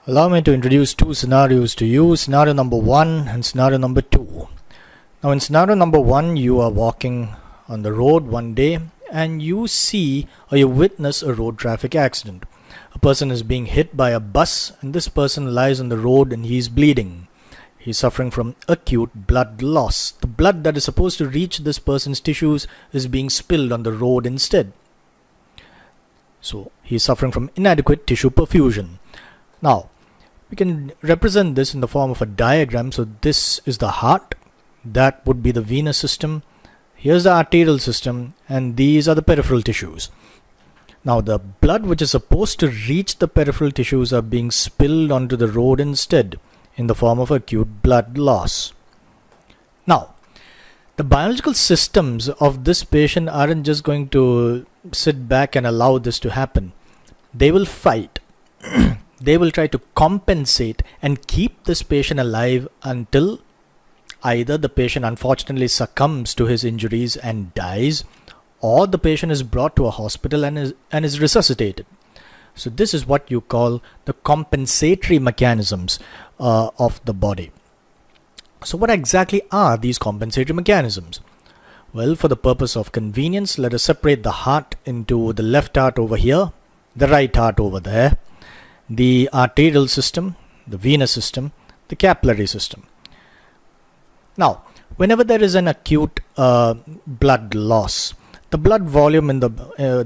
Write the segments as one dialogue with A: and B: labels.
A: Allow me to introduce two scenarios to you, scenario number 1 and scenario number 2. Now in scenario number 1, you are walking on the road one day and you see or you witness a road traffic accident. A person is being hit by a bus and this person lies on the road and he is bleeding. He is suffering from acute blood loss. The blood that is supposed to reach this person's tissues is being spilled on the road instead. So he is suffering from inadequate tissue perfusion. Now, we can represent this in the form of a diagram. So this is the heart, that would be the venous system, here's the arterial system, and these are the peripheral tissues. Now the blood which is supposed to reach the peripheral tissues are being spilled onto the road instead in the form of acute blood loss. Now the biological systems of this patient aren't just going to sit back and allow this to happen. They will fight. They will try to compensate and keep this patient alive until either the patient unfortunately succumbs to his injuries and dies, or the patient is brought to a hospital and is resuscitated. So this is what you call the compensatory mechanisms of the body. So what exactly are these compensatory mechanisms? Well, for the purpose of convenience, let us separate the heart into the left heart over here, the right heart over there, the arterial system, the venous system, the capillary system. Now, whenever there is an acute blood loss, the blood volume in the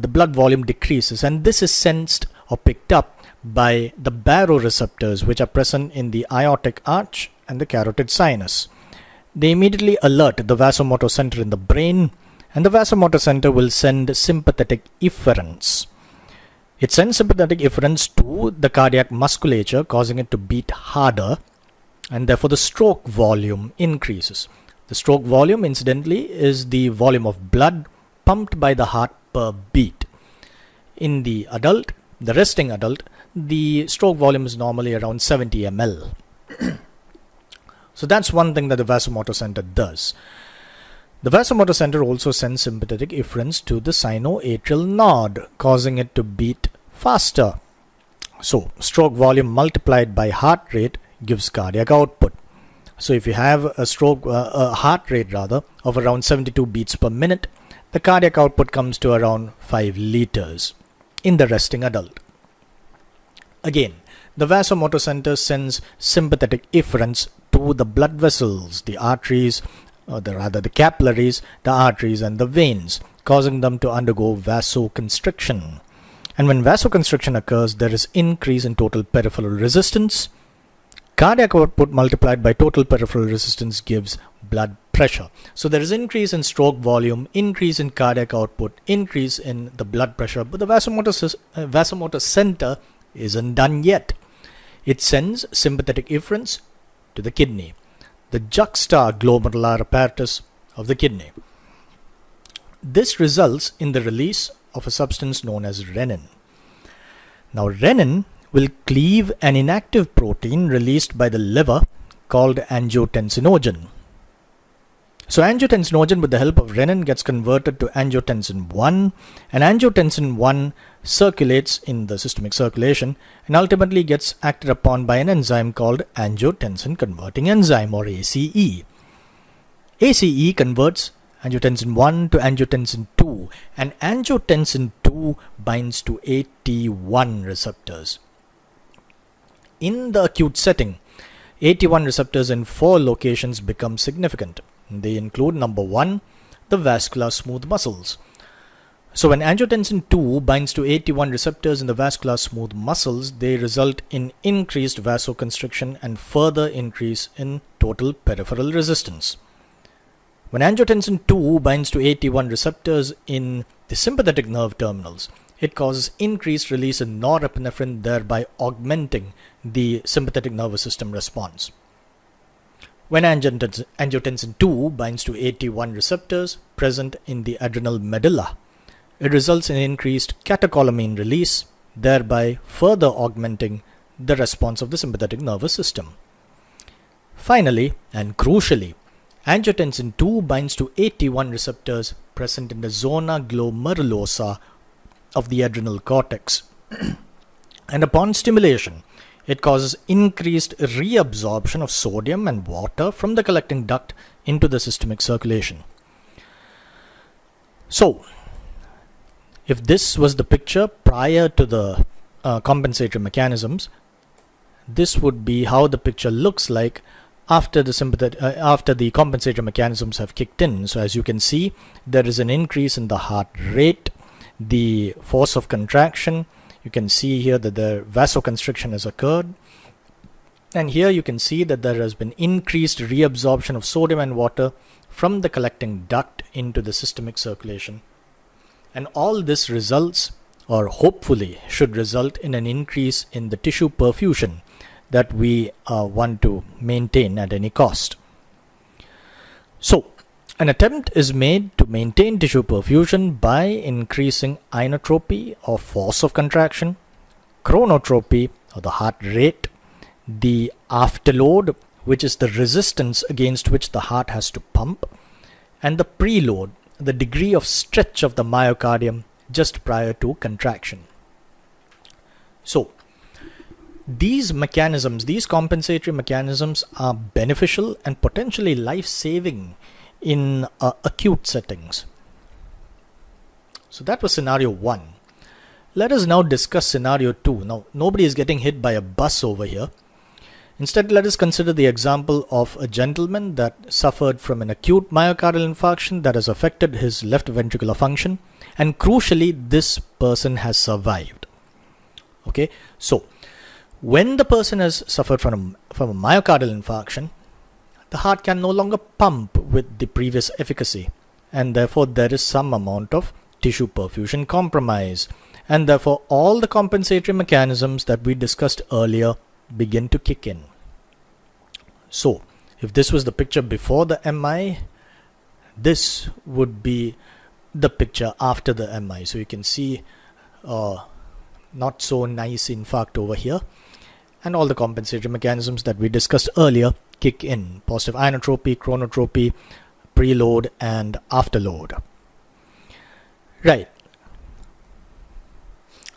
A: blood volume decreases, and this is sensed or picked up by the baroreceptors which are present in the aortic arch and the carotid sinus. They immediately alert the vasomotor center in the brain, and the vasomotor center will send sympathetic efferents. It sends sympathetic efferents to the cardiac musculature, causing it to beat harder, and therefore the stroke volume increases. The stroke volume, incidentally, is the volume of blood pumped by the heart per beat. In the adult, the resting adult, the stroke volume is normally around 70 ml. So that's one thing that the vasomotor center does. The vasomotor center also sends sympathetic efferents to the sinoatrial node, causing it to beat faster. So stroke volume multiplied by heart rate gives cardiac output. So if you have a heart rate of around 72 beats per minute, the cardiac output comes to around 5 liters in the resting adult. Again, the vasomotor center sends sympathetic efferents to the blood vessels, the arteries, the capillaries, the arteries and the veins, causing them to undergo vasoconstriction. And when vasoconstriction occurs, there is increase in total peripheral resistance. Cardiac output multiplied by total peripheral resistance gives blood pressure. So there is increase in stroke volume, increase in cardiac output, increase in the blood pressure, but the vasomotor center isn't done yet. It sends sympathetic efferents to the kidney, the juxtaglomerular apparatus of the kidney. This results in the release of a substance known as renin. Now renin will cleave an inactive protein released by the liver called angiotensinogen. So angiotensinogen with the help of renin gets converted to angiotensin 1, and angiotensin 1 circulates in the systemic circulation and ultimately gets acted upon by an enzyme called angiotensin converting enzyme, or ACE. ACE converts angiotensin 1 to angiotensin 2, and angiotensin 2 binds to AT1 receptors. In the acute setting, AT1 receptors in 4 locations become significant. They include number 1, the vascular smooth muscles. So when angiotensin 2 binds to AT1 receptors in the vascular smooth muscles, they result in increased vasoconstriction and further increase in total peripheral resistance. When angiotensin 2 binds to AT1 receptors in the sympathetic nerve terminals, it causes increased release in norepinephrine, thereby augmenting the sympathetic nervous system response. When angiotensin 2 binds to AT1 receptors present in the adrenal medulla, it results in increased catecholamine release, thereby further augmenting the response of the sympathetic nervous system. Finally, and crucially, angiotensin 2 binds to AT1 receptors present in the zona glomerulosa of the adrenal cortex. And upon stimulation, It causes increased reabsorption of sodium and water from the collecting duct into the systemic circulation. So, if this was the picture prior to the compensatory mechanisms, this would be how the picture looks like after the compensatory mechanisms have kicked in. So as you can see, there is an increase in the heart rate, the force of contraction. You can see here that the vasoconstriction has occurred, and here you can see that there has been increased reabsorption of sodium and water from the collecting duct into the systemic circulation. And all this results, or hopefully should result, in an increase in the tissue perfusion that we want to maintain at any cost. So, an attempt is made to maintain tissue perfusion by increasing inotropy or force of contraction, chronotropy or the heart rate, the afterload, which is the resistance against which the heart has to pump, and the preload, the degree of stretch of the myocardium just prior to contraction. So, these mechanisms, these compensatory mechanisms, are beneficial and potentially life-saving in acute settings. So that was scenario 1. Let us now discuss scenario 2. Now, nobody is getting hit by a bus over here. Instead, let us consider the example of a gentleman that suffered from an acute myocardial infarction that has affected his left ventricular function, and crucially, this person has survived. Okay, so when the person has suffered from a myocardial infarction, the heart can no longer pump with the previous efficacy, and therefore there is some amount of tissue perfusion compromise, and therefore all the compensatory mechanisms that we discussed earlier begin to kick in. So, if this was the picture before the MI, this would be the picture after the MI. So you can see not so nice infarct over here, and all the compensatory mechanisms that we discussed earlier kick in: positive inotropy, chronotropy, preload, and afterload. Right.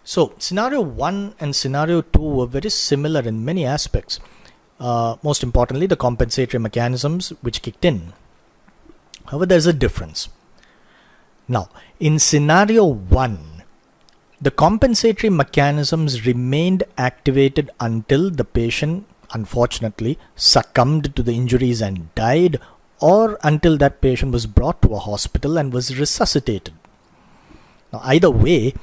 A: So scenario 1 and scenario 2 were very similar in many aspects. Most importantly, the compensatory mechanisms which kicked in. However, there's a difference. Now, in scenario 1, the compensatory mechanisms remained activated until the patient, unfortunately, succumbed to the injuries and died, or until that patient was brought to a hospital and was resuscitated. Now, either way,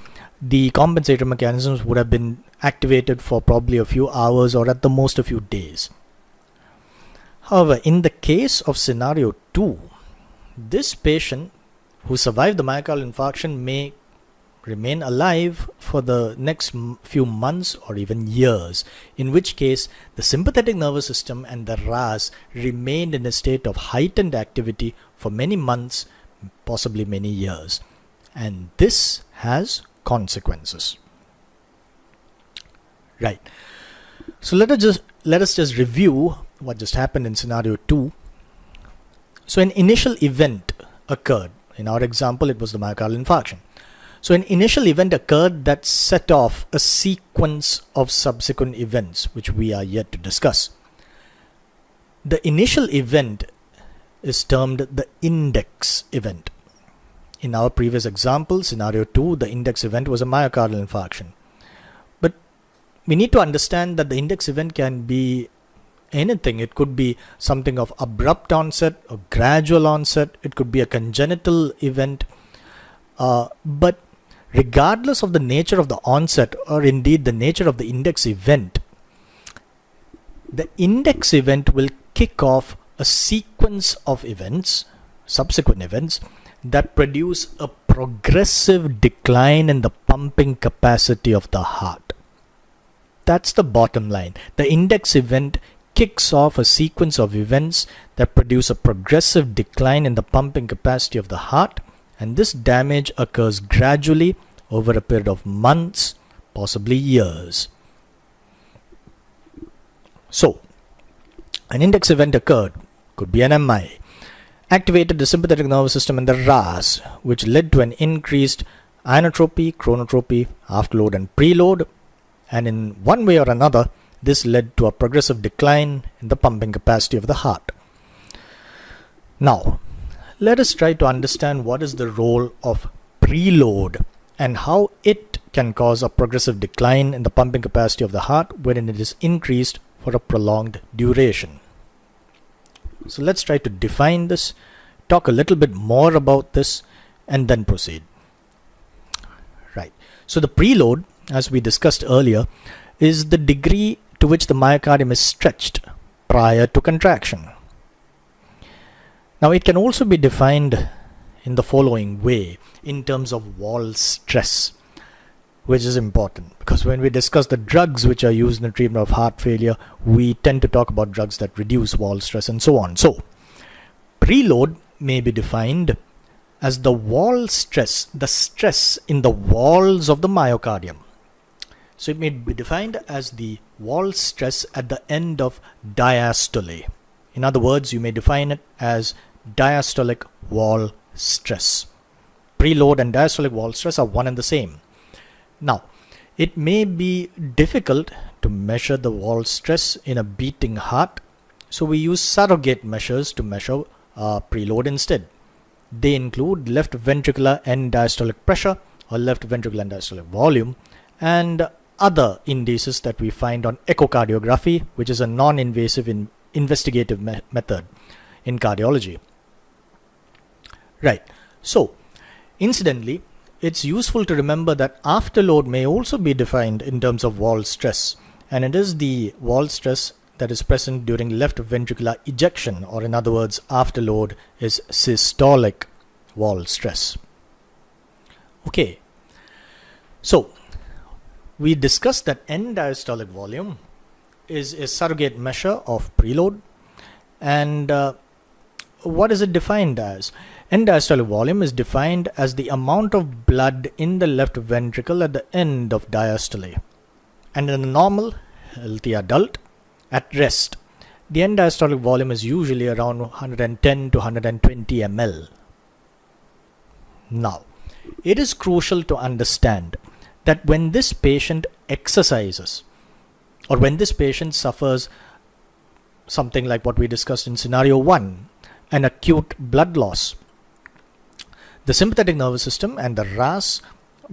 A: the compensatory mechanisms would have been activated for probably a few hours or at the most a few days. However, in the case of scenario 2, this patient who survived the myocardial infarction may remain alive for the next few months or even years, in which case the sympathetic nervous system and the RAS remained in a state of heightened activity for many months, possibly many years. And this has consequences. Right. So let us just review what just happened in scenario 2. So an initial event occurred. In our example, it was the myocardial infarction. So an initial event occurred that set off a sequence of subsequent events, which we are yet to discuss. The initial event is termed the index event. In our previous example, scenario 2, the index event was a myocardial infarction. But we need to understand that the index event can be anything. It could be something of abrupt onset or gradual onset. It could be a congenital event. But regardless of the nature of the onset, or indeed the nature of the index event, the index event will kick off a sequence of events, subsequent events, that produce a progressive decline in the pumping capacity of the heart. That's the bottom line. The index event kicks off a sequence of events that produce a progressive decline in the pumping capacity of the heart, and this damage occurs gradually over a period of months, possibly years. So, an index event occurred, could be an MI, activated the sympathetic nervous system and the RAS, which led to an increased inotropy, chronotropy, afterload, and preload, and in one way or another, this led to a progressive decline in the pumping capacity of the heart. Now, let us try to understand what is the role of preload and how it can cause a progressive decline in the pumping capacity of the heart when it is increased for a prolonged duration. So let's try to define this, talk a little bit more about this, and then proceed. Right. So the preload, as we discussed earlier, is the degree to which the myocardium is stretched prior to contraction. Now it can also be defined in the following way in terms of wall stress, which is important because when we discuss the drugs which are used in the treatment of heart failure, we tend to talk about drugs that reduce wall stress and so on. So preload may be defined as the wall stress, the stress in the walls of the myocardium. So it may be defined as the wall stress at the end of diastole. In other words, you may define it as diastolic wall stress. Preload and diastolic wall stress are one and the same. Now, it may be difficult to measure the wall stress in a beating heart, so we use surrogate measures to measure preload instead. They include left ventricular end diastolic pressure or left ventricular end diastolic volume and other indices that we find on echocardiography, which is a non-invasive investigative method in cardiology. Right. So, incidentally, it's useful to remember that afterload may also be defined in terms of wall stress, and it is the wall stress that is present during left ventricular ejection, or in other words, afterload is systolic wall stress. Okay, so we discussed that end diastolic volume is a surrogate measure of preload, and what is it defined as? End diastolic volume is defined as the amount of blood in the left ventricle at the end of diastole. And in a normal, healthy adult, at rest, the end diastolic volume is usually around 110 to 120 ml. Now, it is crucial to understand that when this patient exercises, or when this patient suffers something like what we discussed in scenario 1, an acute blood loss, the sympathetic nervous system and the RAS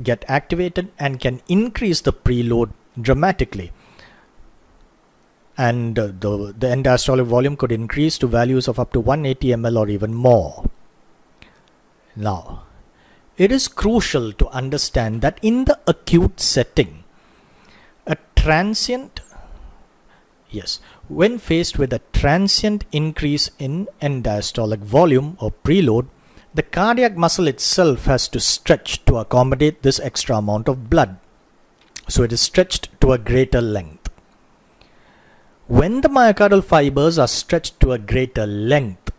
A: get activated and can increase the preload dramatically. And the end diastolic volume could increase to values of up to 180 ml or even more. Now, it is crucial to understand that in the acute setting, when faced with a transient increase in end diastolic volume or preload, the cardiac muscle itself has to stretch to accommodate this extra amount of blood. So it is stretched to a greater length. When the myocardial fibers are stretched to a greater length,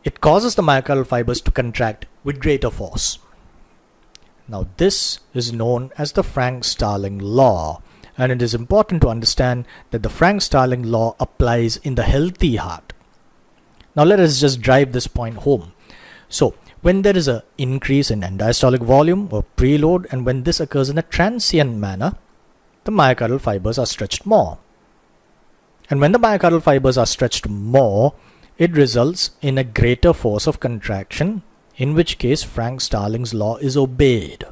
A: it causes the myocardial fibers to contract with greater force. Now this is known as the Starling Law, and it is important to understand that the Starling Law applies in the healthy heart. Now let us just drive this point home. So when there is an increase in end diastolic volume or preload, and when this occurs in a transient manner, the myocardial fibers are stretched more. And when the myocardial fibers are stretched more, it results in a greater force of contraction, in which case Starling's law is obeyed.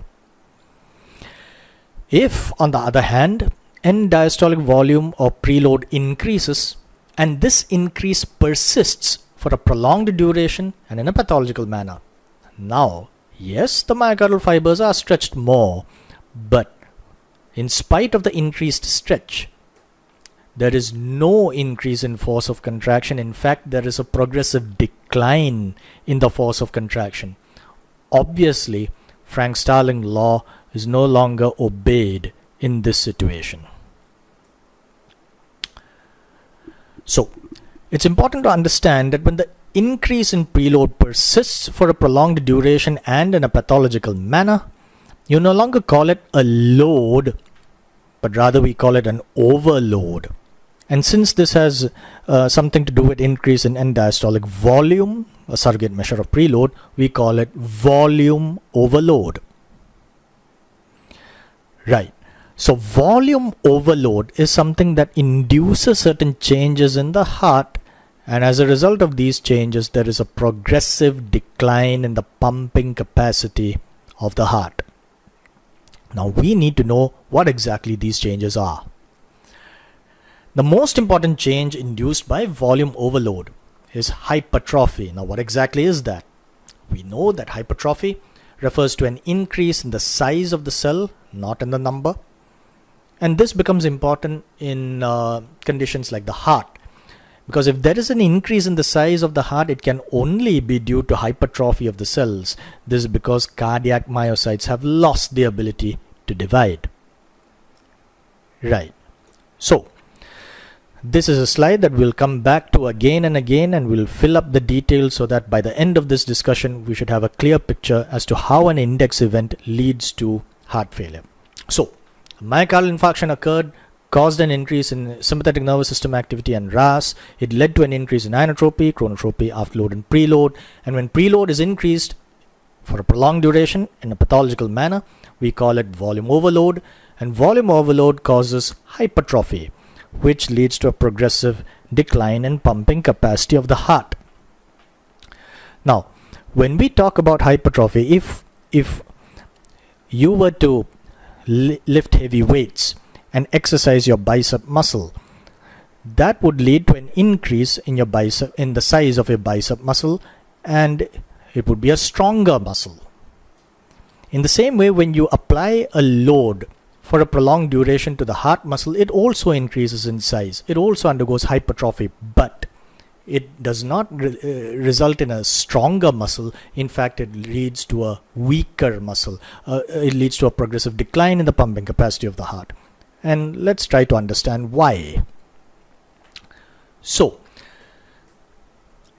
A: If, on the other hand, end diastolic volume or preload increases, and this increase persists for a prolonged duration and in a pathological manner, now, yes, the myocardial fibers are stretched more, but in spite of the increased stretch, there is no increase in force of contraction. In fact, there is a progressive decline in the force of contraction. Obviously, Starling law is no longer obeyed in this situation. So, it's important to understand that when the increase in preload persists for a prolonged duration and in a pathological manner, you no longer call it a load, but rather we call it an overload. And since this has something to do with increase in end diastolic volume, a surrogate measure of preload, we call it volume overload. Right. So volume overload is something that induces certain changes in the heart, and as a result of these changes there is a progressive decline in the pumping capacity of the heart. Now we need to know what exactly these changes are. The most important change induced by volume overload is hypertrophy. Now what exactly is that? We know that hypertrophy refers to an increase in the size of the cell, not in the number. And this becomes important in conditions like the heart. Because if there is an increase in the size of the heart, it can only be due to hypertrophy of the cells. This is because cardiac myocytes have lost the ability to divide. Right. So, this is a slide that we'll come back to again and again, and we'll fill up the details so that by the end of this discussion, we should have a clear picture as to how an index event leads to heart failure. So, myocardial infarction occurred, caused an increase in sympathetic nervous system activity and RAS. It led to an increase in inotropy, chronotropy, afterload, and preload. And when preload is increased for a prolonged duration in a pathological manner, we call it volume overload. And volume overload causes hypertrophy, which leads to a progressive decline in pumping capacity of the heart. Now, when we talk about hypertrophy, if you were to lift heavy weights and exercise your bicep muscle, that would lead to an increase in your bicep, in the size of your bicep muscle, and it would be a stronger muscle. In the same way, when you apply a load for a prolonged duration to the heart muscle, it also increases in size. It also undergoes hypertrophy, but it does not result in a stronger muscle. In fact, it leads to a weaker muscle. It leads to a progressive decline in the pumping capacity of the heart. And let's try to understand why. So,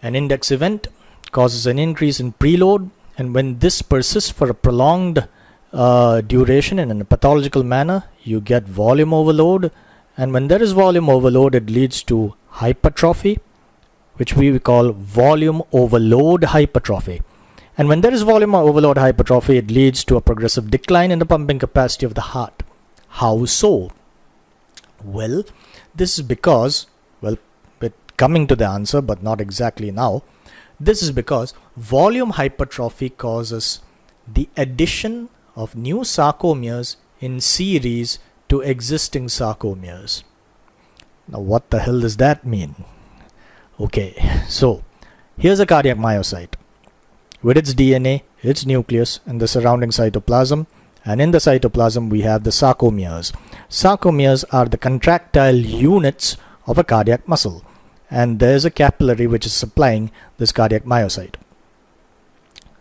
A: an index event causes an increase in preload, and when this persists for a prolonged duration and in a pathological manner, you get volume overload. And when there is volume overload, it leads to hypertrophy, which we call volume overload hypertrophy. And when there is volume overload hypertrophy, it leads to a progressive decline in the pumping capacity of the heart. How so? Well, this is because, well, we're coming to the answer, but not exactly now. This is because volume hypertrophy causes the addition of new sarcomeres in series to existing sarcomeres. Now what the hell does that mean? Okay, so here's a cardiac myocyte with its DNA, its nucleus, and the surrounding cytoplasm. And in the cytoplasm we have the sarcomeres. Sarcomeres are the contractile units of a cardiac muscle, and there's a capillary which is supplying this cardiac myocyte.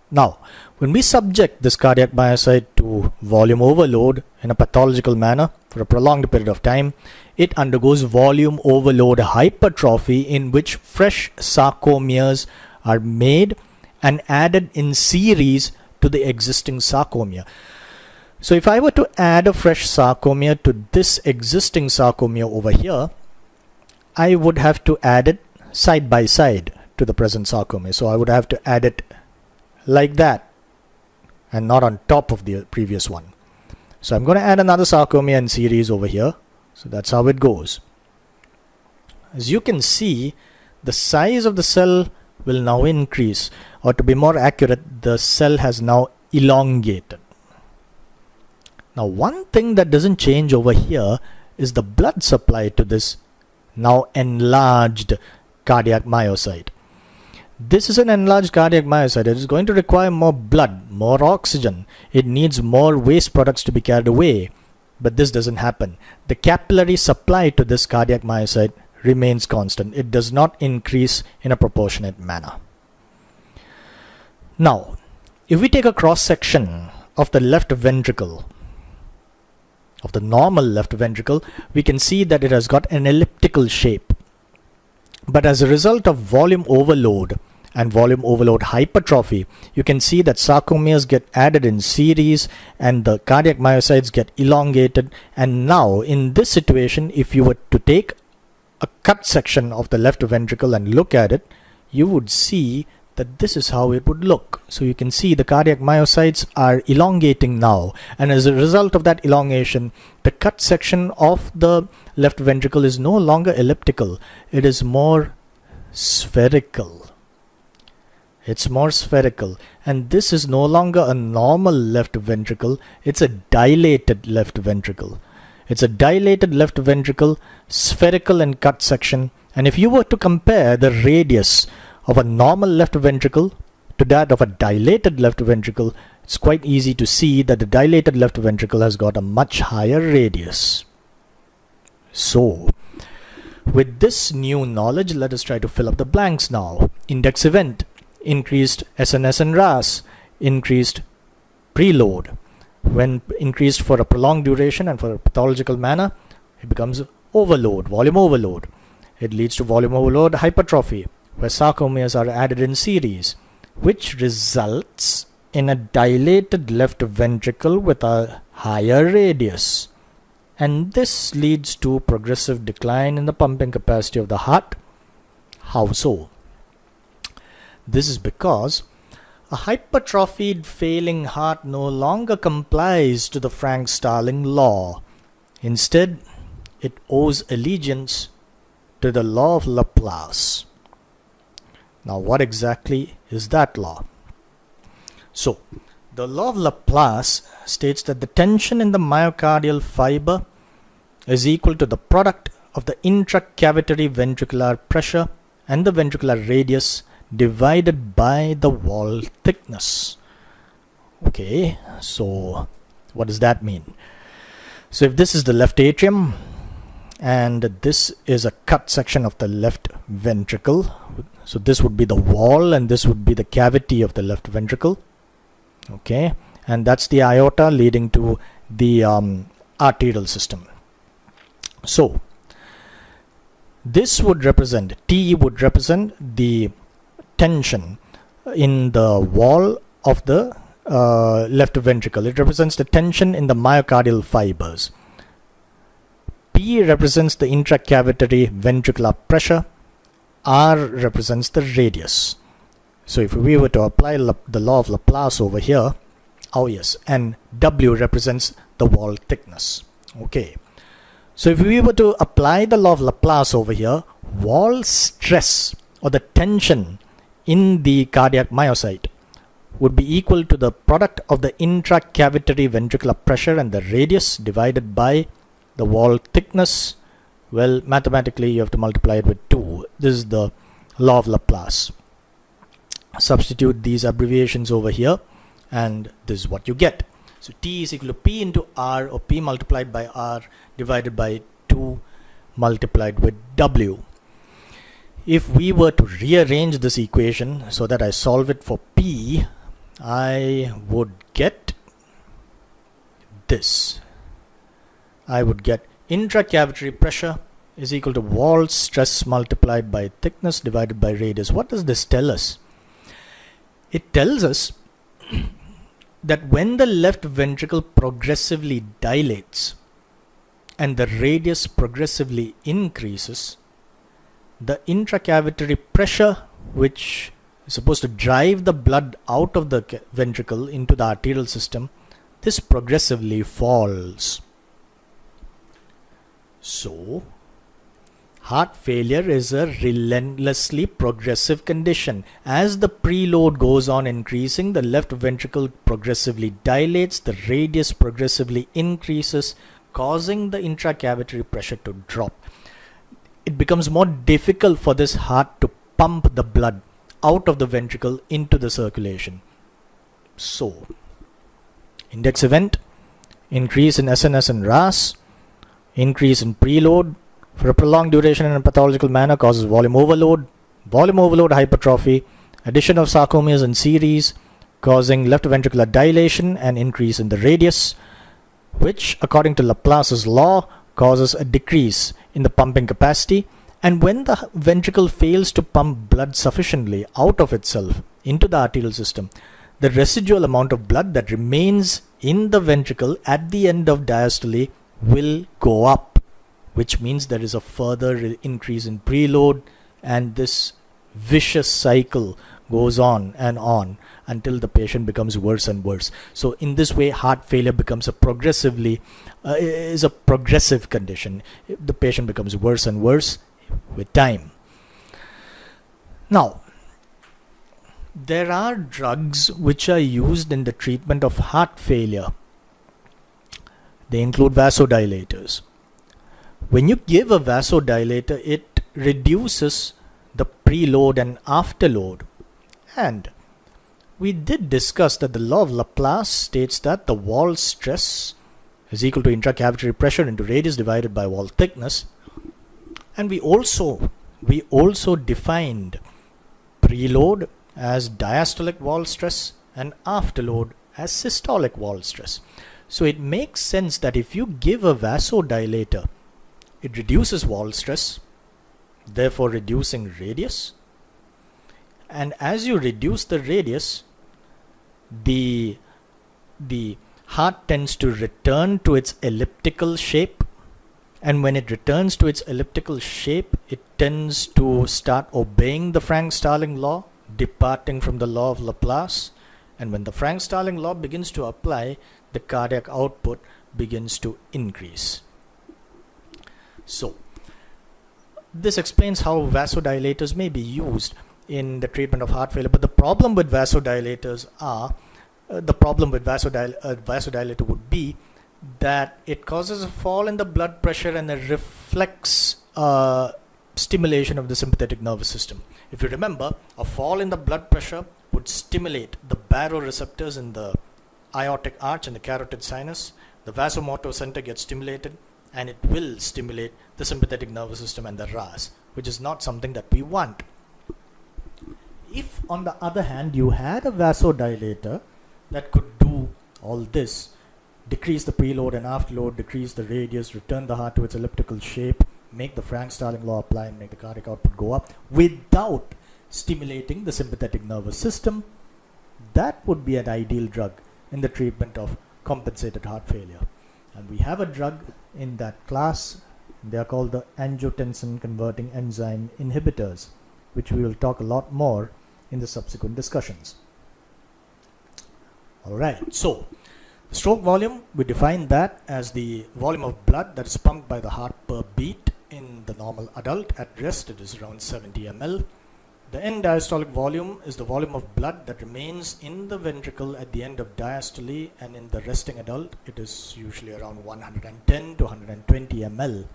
A: Now, when we subject this cardiac myocyte to volume overload in a pathological manner for a prolonged period of time, it undergoes volume overload hypertrophy, in which fresh sarcomeres are made and added in series to the existing sarcomere. So if I were to add a fresh sarcomere to this existing sarcomere over here, I would have to add it side by side to the present sarcomere. So I would have to add it like that, and not on top of the previous one. So I'm going to add another sarcomere in series over here. So that's how it goes. As you can see, the size of the cell will now increase, or to be more accurate, the cell has now elongated. Now one thing that doesn't change over here is the blood supply to this now enlarged cardiac myocyte. This is an enlarged cardiac myocyte. It is going to require more blood, more oxygen. It needs more waste products to be carried away. But this doesn't happen. The capillary supply to this cardiac myocyte remains constant. It does not increase in a proportionate manner. Now, if we take a cross section of the left ventricle, of the normal left ventricle, we can see that it has got an elliptical shape. But as a result of volume overload and volume overload hypertrophy, you can see that sarcomeres get added in series and the cardiac myocytes get elongated. And now in this situation, if you were to take a cut section of the left ventricle and look at it, you would see that this is how it would look. So you can see the cardiac myocytes are elongating now, and as a result of that elongation, the cut section of the left ventricle is no longer elliptical, it is more spherical. It's more spherical, and this is no longer a normal left ventricle, it's a dilated left ventricle. It's a dilated left ventricle, spherical in cut section, and if you were to compare the radius of a normal left ventricle to that of a dilated left ventricle, it's quite easy to see that the dilated left ventricle has got a much higher radius. So, with this new knowledge, let us try to fill up the blanks now. Index event, increased SNS and RAS, increased preload. When increased for a prolonged duration and for a pathological manner, it becomes overload, volume overload. It leads to volume overload hypertrophy, where sarcomeres are added in series, which results in a dilated left ventricle with a higher radius. And this leads to progressive decline in the pumping capacity of the heart. How so? This is because a hypertrophied failing heart no longer complies to the Starling Law. Instead, it owes allegiance to the Law of Laplace. Now, what exactly is that law? So, the Law of Laplace states that the tension in the myocardial fiber is equal to the product of the intracavitary ventricular pressure and the ventricular radius divided by the wall thickness. Okay, so what does that mean? So if this is the left atrium and this is a cut section of the left ventricle, so this would be the wall and this would be the cavity of the left ventricle. Okay, and that's the aorta leading to the arterial system. So this would represent, T would represent the tension in the wall of the left ventricle. It represents the tension in the myocardial fibers. P represents the intracavitary ventricular pressure. R represents the radius. So if we were to apply the law of Laplace over here, oh yes, and W represents the wall thickness. Okay, so if we were to apply the law of Laplace over here, wall stress or the tension in the cardiac myocyte would be equal to the product of the intracavitary ventricular pressure and the radius divided by the wall thickness. Well, mathematically you have to multiply it with 2. This is the law of Laplace. Substitute these abbreviations over here and this is what you get. So T is equal to P into R, or P multiplied by R divided by 2 multiplied with W. If we were to rearrange this equation so that I solve it for P, I would get this. I would get intracavitary pressure is equal to wall stress multiplied by thickness divided by radius. What does this tell us? It tells us that when the left ventricle progressively dilates and the radius progressively increases, the intracavitary pressure, which is supposed to drive the blood out of the ventricle into the arterial system, this progressively falls. So, heart failure is a relentlessly progressive condition. As the preload goes on increasing, the left ventricle progressively dilates, the radius progressively increases, causing the intracavitary pressure to drop. It becomes more difficult for this heart to pump the blood out of the ventricle into the circulation. So, index event, increase in SNS and RAS, increase in preload for a prolonged duration in a pathological manner causes volume overload hypertrophy, addition of sarcomeres in series causing left ventricular dilation and increase in the radius, which according to Laplace's law causes a decrease in the pumping capacity. And when the ventricle fails to pump blood sufficiently out of itself into the arterial system, the residual amount of blood that remains in the ventricle at the end of diastole will go up, which means there is a further increase in preload, and this vicious cycle goes on until the patient becomes worse and worse. So in this way, heart failure becomes a progressive condition. The patient becomes worse and worse with time. Now, there are drugs which are used in the treatment of heart failure. They include vasodilators. When you give a vasodilator, it reduces the preload and afterload. And we did discuss that the law of Laplace states that the wall stress is equal to intracavitary pressure into radius divided by wall thickness. And we also defined preload as diastolic wall stress and afterload as systolic wall stress. So it makes sense that if you give a vasodilator, it reduces wall stress, therefore reducing radius. And as you reduce the radius, the heart tends to return to its elliptical shape. And when it returns to its elliptical shape, it tends to start obeying the Frank-Starling law, departing from the law of Laplace. And when the Frank-Starling law begins to apply, the cardiac output begins to increase. So, this explains how vasodilators may be used in the treatment of heart failure. But the problem with vasodilators vasodilator would be that it causes a fall in the blood pressure and a reflex stimulation of the sympathetic nervous system. If you remember, a fall in the blood pressure would stimulate the baroreceptors in the aortic arch and the carotid sinus. The vasomotor center gets stimulated, and it will stimulate the sympathetic nervous system and the RAS, which is not something that we want. If, on the other hand, you had a vasodilator that could do all this, decrease the preload and afterload, decrease the radius, return the heart to its elliptical shape, make the Frank-Starling law apply and make the cardiac output go up without stimulating the sympathetic nervous system, that would be an ideal drug in the treatment of compensated heart failure. And we have a drug in that class. They are called the angiotensin converting enzyme inhibitors, which we will talk a lot more in the subsequent discussions. Alright, so the stroke volume, we define that as the volume of blood that is pumped by the heart per beat in the normal adult. At rest, it is around 70 ml. The end diastolic volume is the volume of blood that remains in the ventricle at the end of diastole, and in the resting adult, it is usually around 110 to 120 ml.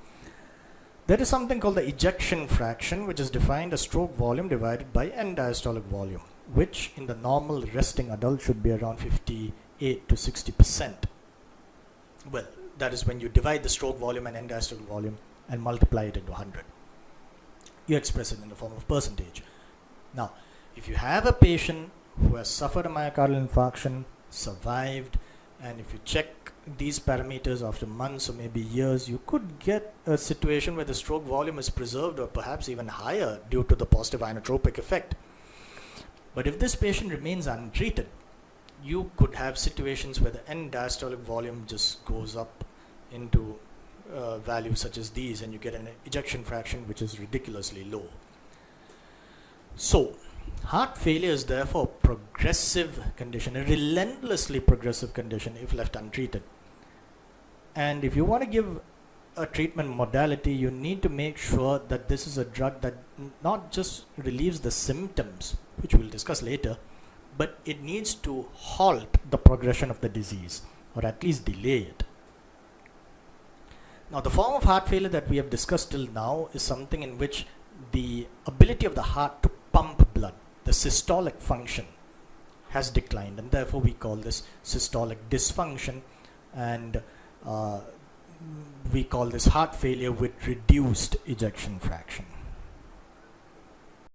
A: There is something called the ejection fraction, which is defined as stroke volume divided by end diastolic volume, which in the normal resting adult should be around 58 to 60%. Well, that is when you divide the stroke volume and end diastolic volume and multiply it into 100. You express it in the form of percentage. Now, if you have a patient who has suffered a myocardial infarction, survived, and if you check these parameters after months or maybe years, you could get a situation where the stroke volume is preserved or perhaps even higher due to the positive inotropic effect. But if this patient remains untreated, you could have situations where the end diastolic volume just goes up into values such as these, and you get an ejection fraction which is ridiculously low. So, heart failure is therefore a progressive condition, a relentlessly progressive condition if left untreated. And if you want to give a treatment modality, you need to make sure that this is a drug that not just relieves the symptoms, which we'll discuss later, but it needs to halt the progression of the disease, or at least delay it. Now, the form of heart failure that we have discussed till now is something in which the ability of the heart to pump blood, the systolic function, has declined, and therefore we call this systolic dysfunction, and we call this heart failure with reduced ejection fraction.